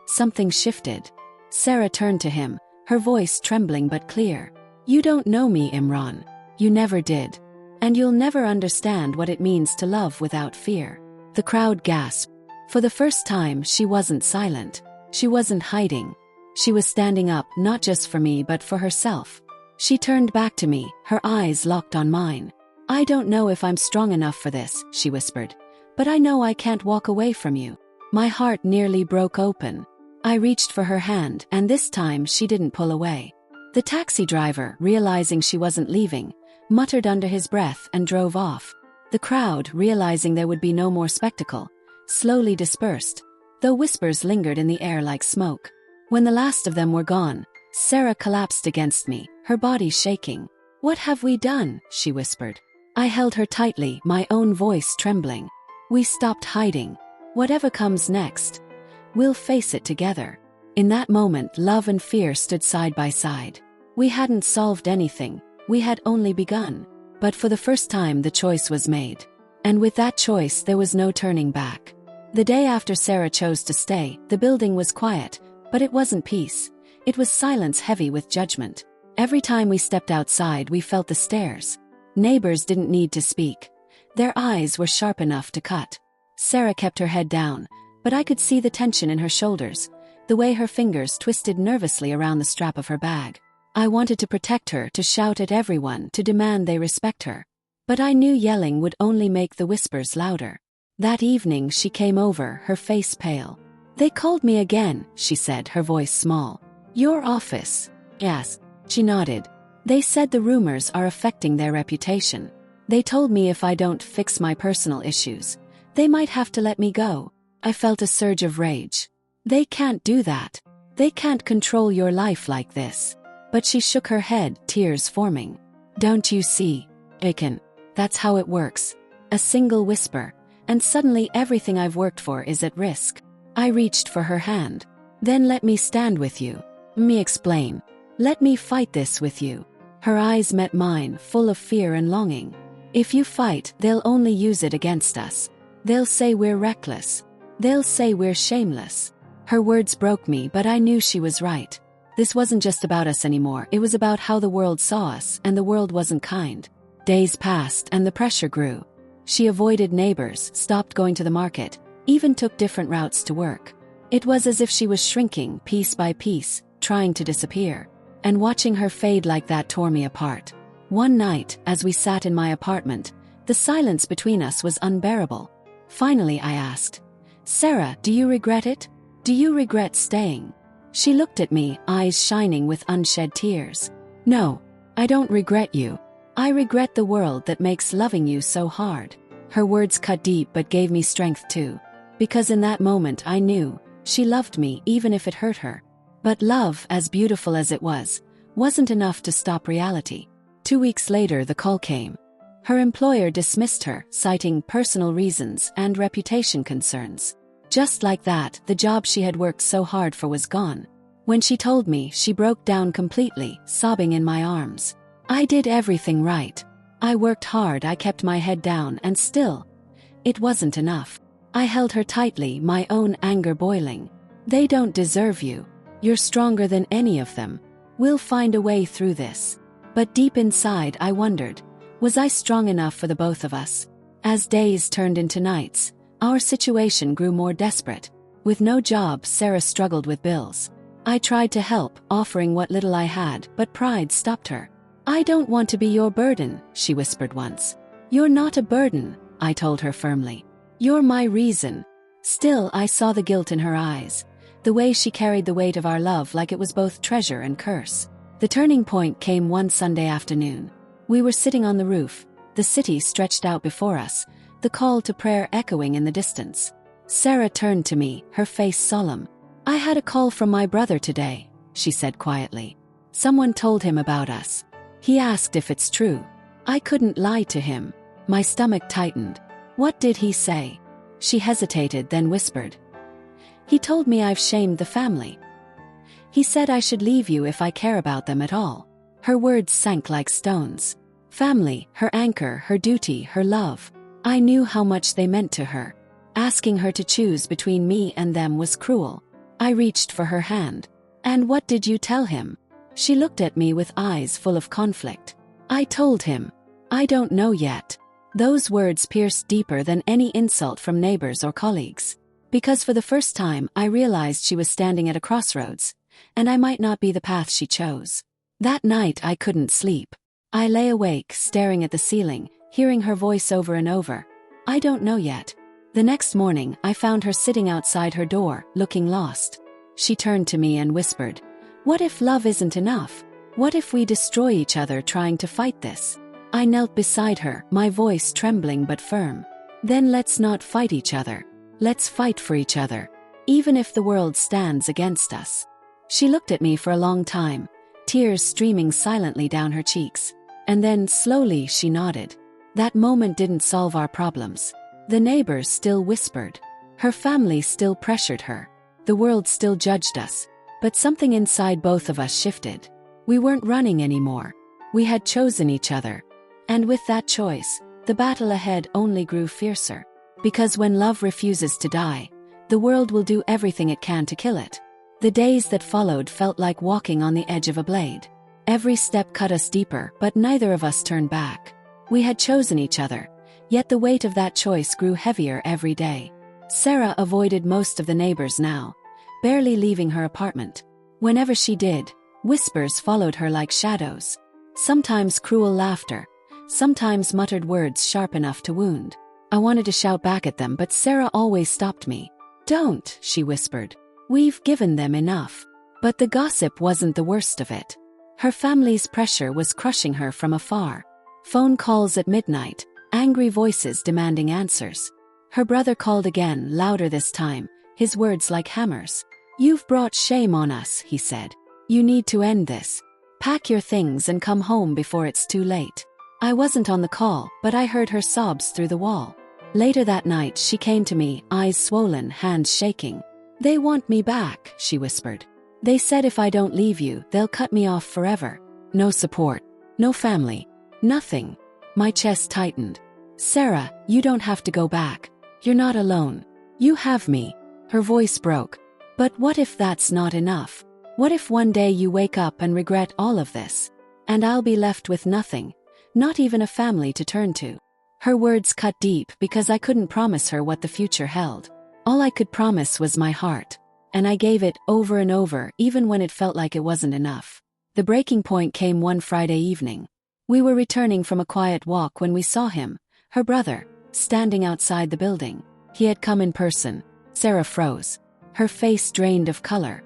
something shifted. Sarah turned to him, her voice trembling but clear. "You don't know me, Imran. You never did. And you'll never understand what it means to love without fear." The crowd gasped. For the first time, she wasn't silent. She wasn't hiding. She was standing up, not just for me but for herself. She turned back to me, her eyes locked on mine. "I don't know if I'm strong enough for this," she whispered. "But I know I can't walk away from you." My heart nearly broke open. I reached for her hand, and this time she didn't pull away. The taxi driver, realizing she wasn't leaving, muttered under his breath and drove off. The crowd, realizing there would be no more spectacle, slowly dispersed, though whispers lingered in the air like smoke. When the last of them were gone, Sarah collapsed against me, her body shaking. "What have we done?" she whispered. I held her tightly, my own voice trembling. "We stopped hiding. Whatever comes next, we'll face it together." In that moment, love and fear stood side by side. We hadn't solved anything, we had only begun. But for the first time, the choice was made. And with that choice, there was no turning back. The day after Sarah chose to stay, the building was quiet, but it wasn't peace. It was silence heavy with judgment. Every time we stepped outside, we felt the stares. Neighbors didn't need to speak. Their eyes were sharp enough to cut. Sarah kept her head down, but I could see the tension in her shoulders, the way her fingers twisted nervously around the strap of her bag. I wanted to protect her, to shout at everyone, to demand they respect her. But I knew yelling would only make the whispers louder. That evening she came over, her face pale. "They called me again," she said, her voice small. "Your office?" "Yes." She nodded. They said the rumors are affecting their reputation. They told me if I don't fix my personal issues, they might have to let me go. I felt a surge of rage. They can't do that. They can't control your life like this. But she shook her head, tears forming. Don't you see, Aiken? That's how it works. A single whisper, and suddenly everything I've worked for is at risk. I reached for her hand. Then let me stand with you. Me explain. Let me fight this with you. Her eyes met mine, full of fear and longing. If you fight, they'll only use it against us. They'll say we're reckless. They'll say we're shameless. Her words broke me, but I knew she was right. This wasn't just about us anymore, it was about how the world saw us, and the world wasn't kind. Days passed and the pressure grew. She avoided neighbors, stopped going to the market, even took different routes to work. It was as if she was shrinking, piece by piece, trying to disappear. And watching her fade like that tore me apart. One night, as we sat in my apartment, the silence between us was unbearable. Finally I asked, Sarah, do you regret it? Do you regret staying? She looked at me, eyes shining with unshed tears. No, I don't regret you. I regret the world that makes loving you so hard. Her words cut deep but gave me strength too. Because in that moment I knew, she loved me even if it hurt her. But love, as beautiful as it was, wasn't enough to stop reality. 2 weeks later the call came. Her employer dismissed her, citing personal reasons and reputation concerns. Just like that, the job she had worked so hard for was gone. When she told me, she broke down completely, sobbing in my arms. I did everything right. I worked hard, I kept my head down, and still, it wasn't enough. I held her tightly, my own anger boiling. They don't deserve you. You're stronger than any of them. We'll find a way through this. But deep inside I wondered, was I strong enough for the both of us? As days turned into nights, our situation grew more desperate. With no job, Sarah struggled with bills. I tried to help, offering what little I had, but pride stopped her. I don't want to be your burden, she whispered once. You're not a burden, I told her firmly. You're my reason. Still, I saw the guilt in her eyes, the way she carried the weight of our love like it was both treasure and curse. The turning point came one Sunday afternoon. We were sitting on the roof, the city stretched out before us, the call to prayer echoing in the distance. Sarah turned to me, her face solemn. I had a call from my brother today, she said quietly. Someone told him about us. He asked if it's true. I couldn't lie to him. My stomach tightened. What did he say? She hesitated, then whispered. He told me I've shamed the family. He said I should leave you if I care about them at all. Her words sank like stones. Family, her anchor, her duty, her love. I knew how much they meant to her. Asking her to choose between me and them was cruel. I reached for her hand. And what did you tell him? She looked at me with eyes full of conflict. I told him. I don't know yet. Those words pierced deeper than any insult from neighbors or colleagues. Because for the first time I realized she was standing at a crossroads, and I might not be the path she chose. That night I couldn't sleep. I lay awake, staring at the ceiling, hearing her voice over and over. I don't know yet. The next morning I found her sitting outside her door, looking lost. She turned to me and whispered, "What if love isn't enough? What if we destroy each other trying to fight this?" I knelt beside her, my voice trembling but firm. Then let's not fight each other. Let's fight for each other, even if the world stands against us. She looked at me for a long time, tears streaming silently down her cheeks. And then, slowly, she nodded. That moment didn't solve our problems. The neighbors still whispered. Her family still pressured her. The world still judged us. But something inside both of us shifted. We weren't running anymore. We had chosen each other. And with that choice, the battle ahead only grew fiercer. Because when love refuses to die, the world will do everything it can to kill it. The days that followed felt like walking on the edge of a blade. Every step cut us deeper, but neither of us turned back. We had chosen each other, yet the weight of that choice grew heavier every day. Sarah avoided most of the neighbors now, barely leaving her apartment. Whenever she did, whispers followed her like shadows. Sometimes cruel laughter, sometimes muttered words sharp enough to wound. I wanted to shout back at them, but Sarah always stopped me. "Don't," she whispered. "We've given them enough." But the gossip wasn't the worst of it. Her family's pressure was crushing her from afar. Phone calls at midnight, angry voices demanding answers. Her brother called again, louder this time, his words like hammers. "You've brought shame on us," he said. "You need to end this. Pack your things and come home before it's too late." I wasn't on the call, but I heard her sobs through the wall. Later that night, she came to me, eyes swollen, hands shaking. "They want me back," she whispered. "They said if I don't leave you, they'll cut me off forever. No support, no family, nothing." My chest tightened. "Sarah, you don't have to go back. You're not alone. You have me." Her voice broke. "But what if that's not enough? What if one day you wake up and regret all of this? And I'll be left with nothing, not even a family to turn to." Her words cut deep because I couldn't promise her what the future held. All I could promise was my heart. And I gave it over and over, even when it felt like it wasn't enough. The breaking point came one Friday evening. We were returning from a quiet walk when we saw him, her brother, standing outside the building. He had come in person. Sarah froze, her face drained of color.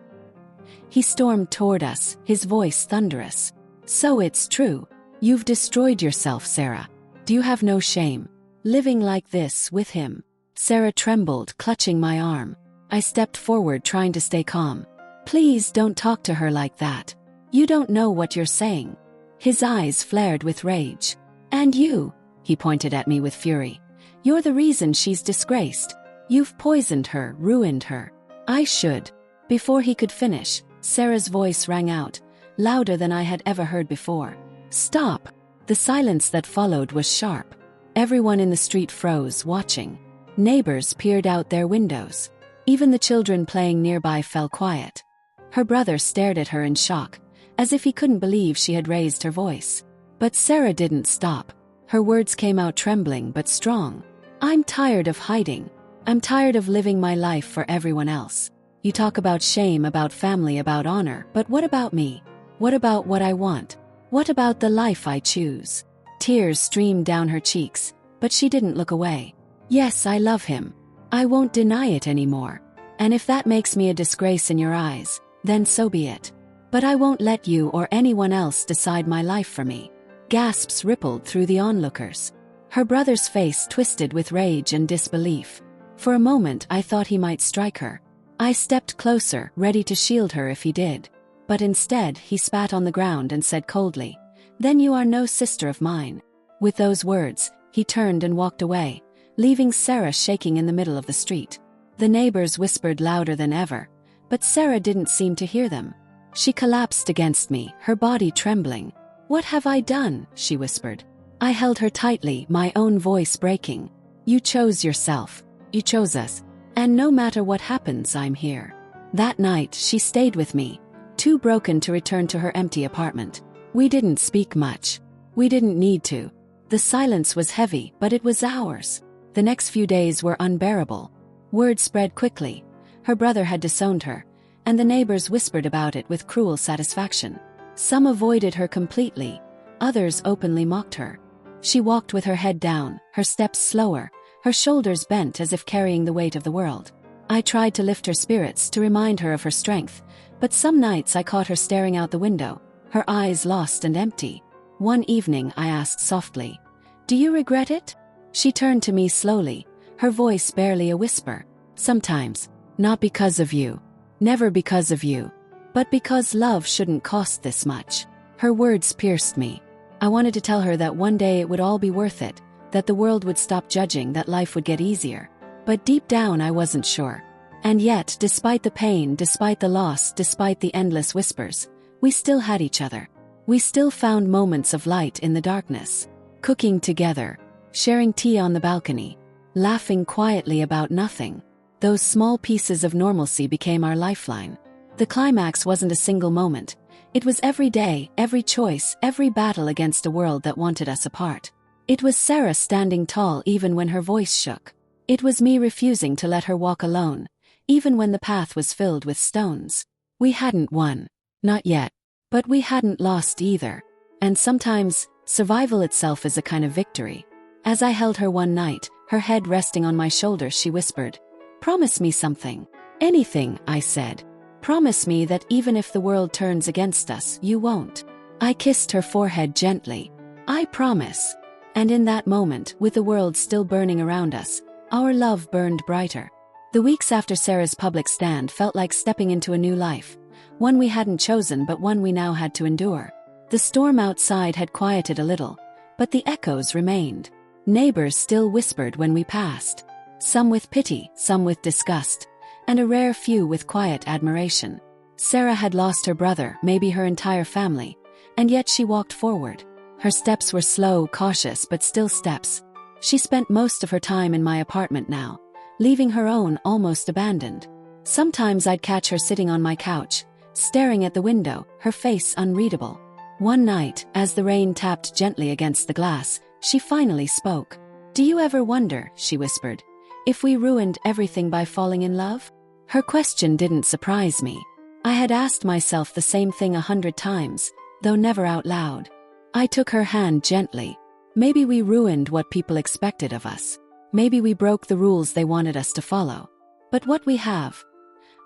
He stormed toward us, his voice thunderous. "So it's true. You've destroyed yourself, Sarah. Do you have no shame? Living like this with him?" Sarah trembled, clutching my arm. I stepped forward, trying to stay calm. "Please don't talk to her like that. You don't know what you're saying." His eyes flared with rage. "And you," he pointed at me with fury. "You're the reason she's disgraced. You've poisoned her, ruined her." "I should." Before he could finish, Sarah's voice rang out, louder than I had ever heard before. "Stop!" The silence that followed was sharp. Everyone in the street froze, watching. Neighbors peered out their windows. Even the children playing nearby fell quiet. Her brother stared at her in shock, as if he couldn't believe she had raised her voice. But Sarah didn't stop. Her words came out trembling but strong. "I'm tired of hiding. I'm tired of living my life for everyone else. You talk about shame, about family, about honor, but what about me? What about what I want? What about the life I choose?" Tears streamed down her cheeks, but she didn't look away. "Yes, I love him. I won't deny it anymore. And if that makes me a disgrace in your eyes, then so be it. But I won't let you or anyone else decide my life for me." Gasps rippled through the onlookers. Her brother's face twisted with rage and disbelief. For a moment I thought he might strike her. I stepped closer, ready to shield her if he did. But instead he spat on the ground and said coldly, "Then you are no sister of mine." With those words, he turned and walked away, leaving Sarah shaking in the middle of the street. The neighbors whispered louder than ever, but Sarah didn't seem to hear them. She collapsed against me, her body trembling. "What have I done?" she whispered. I held her tightly, my own voice breaking. "You chose yourself. You chose us. And no matter what happens, I'm here." That night, she stayed with me, too broken to return to her empty apartment. We didn't speak much. We didn't need to. The silence was heavy, but it was ours. The next few days were unbearable. Word spread quickly. Her brother had disowned her, and the neighbors whispered about it with cruel satisfaction. Some avoided her completely, others openly mocked her. She walked with her head down, her steps slower, her shoulders bent as if carrying the weight of the world. I tried to lift her spirits, to remind her of her strength, but some nights I caught her staring out the window, her eyes lost and empty. One evening I asked softly, "Do you regret it?" She turned to me slowly, her voice barely a whisper. "Sometimes. Not because of you. Never because of you. But because love shouldn't cost this much." Her words pierced me. I wanted to tell her that one day it would all be worth it, that the world would stop judging, that life would get easier. But deep down I wasn't sure. And yet, despite the pain, despite the loss, despite the endless whispers, we still had each other. We still found moments of light in the darkness. Cooking together, sharing tea on the balcony, laughing quietly about nothing. Those small pieces of normalcy became our lifeline. The climax wasn't a single moment. It was every day, every choice, every battle against a world that wanted us apart. It was Sarah standing tall even when her voice shook. It was me refusing to let her walk alone, even when the path was filled with stones. We hadn't won. Not yet. But we hadn't lost either. And sometimes, survival itself is a kind of victory. As I held her one night, her head resting on my shoulder, she whispered, "Promise me something." "Anything," I said. "Promise me that even if the world turns against us, you won't." I kissed her forehead gently. "I promise." And in that moment, with the world still burning around us, our love burned brighter. The weeks after Sarah's public stand felt like stepping into a new life, one we hadn't chosen but one we now had to endure. The storm outside had quieted a little, but the echoes remained. Neighbors still whispered when we passed, some with pity, some with disgust, and a rare few with quiet admiration. Sarah had lost her brother, maybe her entire family, and yet she walked forward. Her steps were slow, cautious, but still steps. She spent most of her time in my apartment now, leaving her own almost abandoned. Sometimes I'd catch her sitting on my couch, staring at the window, her face unreadable. One night, as the rain tapped gently against the glass, she finally spoke. "Do you ever wonder," she whispered, "if we ruined everything by falling in love?" Her question didn't surprise me. I had asked myself the same thing 100 times, though never out loud. I took her hand gently. Maybe we ruined what people expected of us. Maybe we broke the rules they wanted us to follow. But what we have?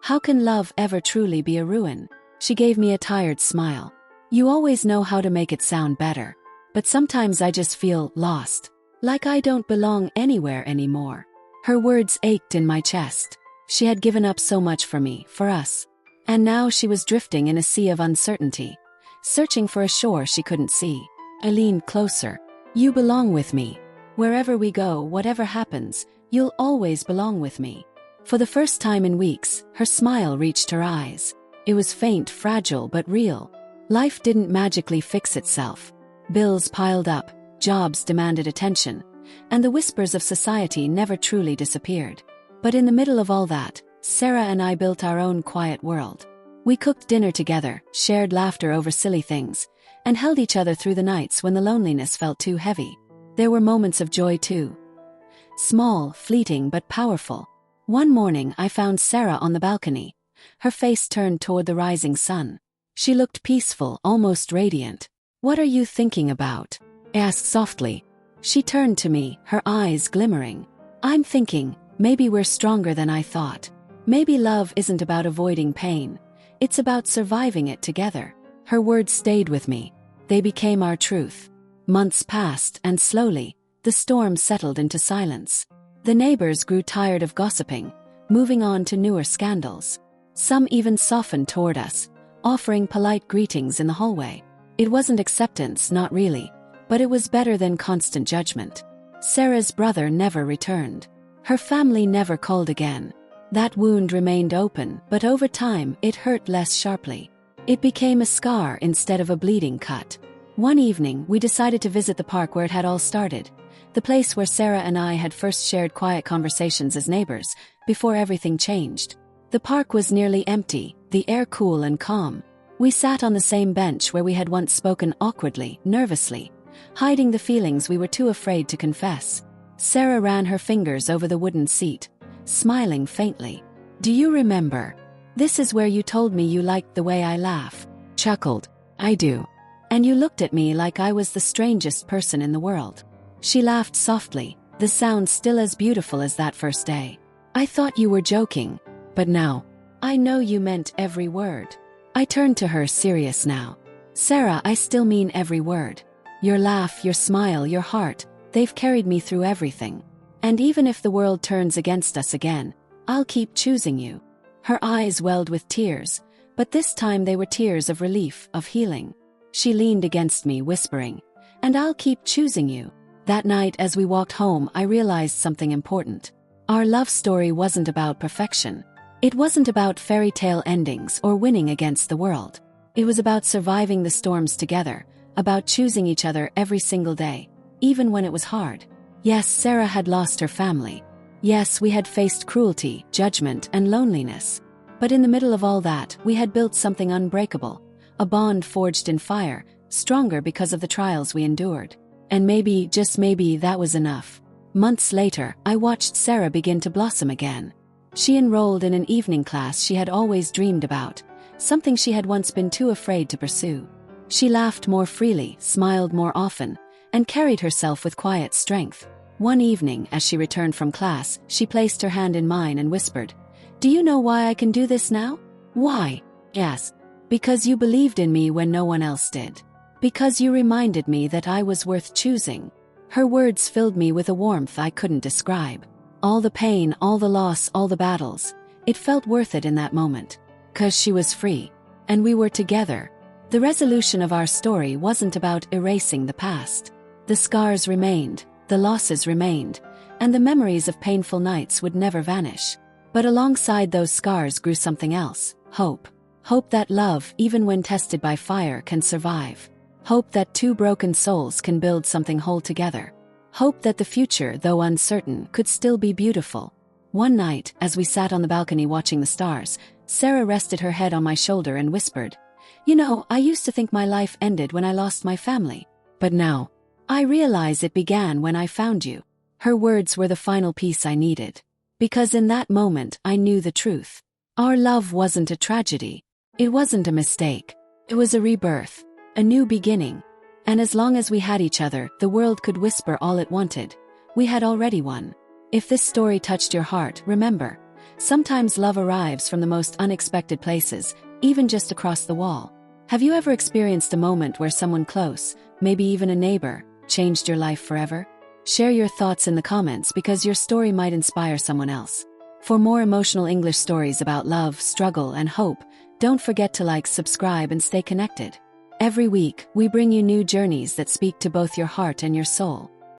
How can love ever truly be a ruin? She gave me a tired smile. "You always know how to make it sound better. But sometimes I just feel lost. Like I don't belong anywhere anymore." Her words ached in my chest. She had given up so much for me, for us. And now she was drifting in a sea of uncertainty, searching for a shore she couldn't see. I leaned closer. "You belong with me. Wherever we go, whatever happens, you'll always belong with me." For the first time in weeks, her smile reached her eyes. It was faint, fragile, but real. Life didn't magically fix itself. Bills piled up, jobs demanded attention, and the whispers of society never truly disappeared. But in the middle of all that, Sarah and I built our own quiet world. We cooked dinner together, shared laughter over silly things, and held each other through the nights when the loneliness felt too heavy. There were moments of joy too. Small, fleeting, but powerful. One morning I found Sarah on the balcony, her face turned toward the rising sun. She looked peaceful, almost radiant. "What are you thinking about?" I asked softly. She turned to me, her eyes glimmering. "I'm thinking, maybe we're stronger than I thought. Maybe love isn't about avoiding pain. It's about surviving it together." Her words stayed with me. They became our truth. Months passed, and slowly, the storm settled into silence. The neighbors grew tired of gossiping, moving on to newer scandals. Some even softened toward us, offering polite greetings in the hallway. It wasn't acceptance, not really, but it was better than constant judgment. Sarah's brother never returned. Her family never called again. That wound remained open, but over time, it hurt less sharply. It became a scar instead of a bleeding cut. One evening, we decided to visit the park where it had all started, the place where Sarah and I had first shared quiet conversations as neighbors, before everything changed. The park was nearly empty, the air cool and calm. We sat on the same bench where we had once spoken awkwardly, nervously, hiding the feelings we were too afraid to confess. Sarah ran her fingers over the wooden seat, smiling faintly. "Do you remember? This is where you told me you liked the way I laugh." Chuckled. "I do. And you looked at me like I was the strangest person in the world." She laughed softly, the sound still as beautiful as that first day. "I thought you were joking, but now, I know you meant every word." I turned to her, serious now. "Sarah, I still mean every word. Your laugh, your smile, your heart, they've carried me through everything. And even if the world turns against us again, I'll keep choosing you." Her eyes welled with tears, but this time they were tears of relief, of healing. She leaned against me, whispering, "And I'll keep choosing you." That night as we walked home, I realized something important. Our love story wasn't about perfection. It wasn't about fairy tale endings or winning against the world. It was about surviving the storms together, about choosing each other every single day, even when it was hard. Yes, Sarah had lost her family. Yes, we had faced cruelty, judgment, and loneliness. But in the middle of all that, we had built something unbreakable, a bond forged in fire, stronger because of the trials we endured. And maybe, just maybe, that was enough. Months later, I watched Sarah begin to blossom again. She enrolled in an evening class she had always dreamed about, something she had once been too afraid to pursue. She laughed more freely, smiled more often, and carried herself with quiet strength. One evening, as she returned from class, she placed her hand in mine and whispered, "Do you know why I can do this now?" "Why?" "Yes. Because you believed in me when no one else did. Because you reminded me that I was worth choosing. Her words filled me with a warmth I couldn't describe. All the pain, all the loss, all the battles. It felt worth it in that moment. 'Cause she was free. And we were together. The resolution of our story wasn't about erasing the past. The scars remained, the losses remained, and the memories of painful nights would never vanish. But alongside those scars grew something else: hope. Hope that love, even when tested by fire, can survive. Hope that two broken souls can build something whole together. Hope that the future, though uncertain, could still be beautiful. One night, as we sat on the balcony watching the stars, Sarah rested her head on my shoulder and whispered, "You know, I used to think my life ended when I lost my family. But now, I realize it began when I found you." Her words were the final piece I needed. Because in that moment I knew the truth. Our love wasn't a tragedy. It wasn't a mistake. It was a rebirth. A new beginning. And as long as we had each other, the world could whisper all it wanted. We had already won. If this story touched your heart, remember, sometimes love arrives from the most unexpected places, even just across the wall. Have you ever experienced a moment where someone close, maybe even a neighbor, changed your life forever? Share your thoughts in the comments because your story might inspire someone else. For more emotional English stories about love, struggle, and hope, don't forget to like, subscribe, and stay connected. Every week, we bring you new journeys that speak to both your heart and your soul.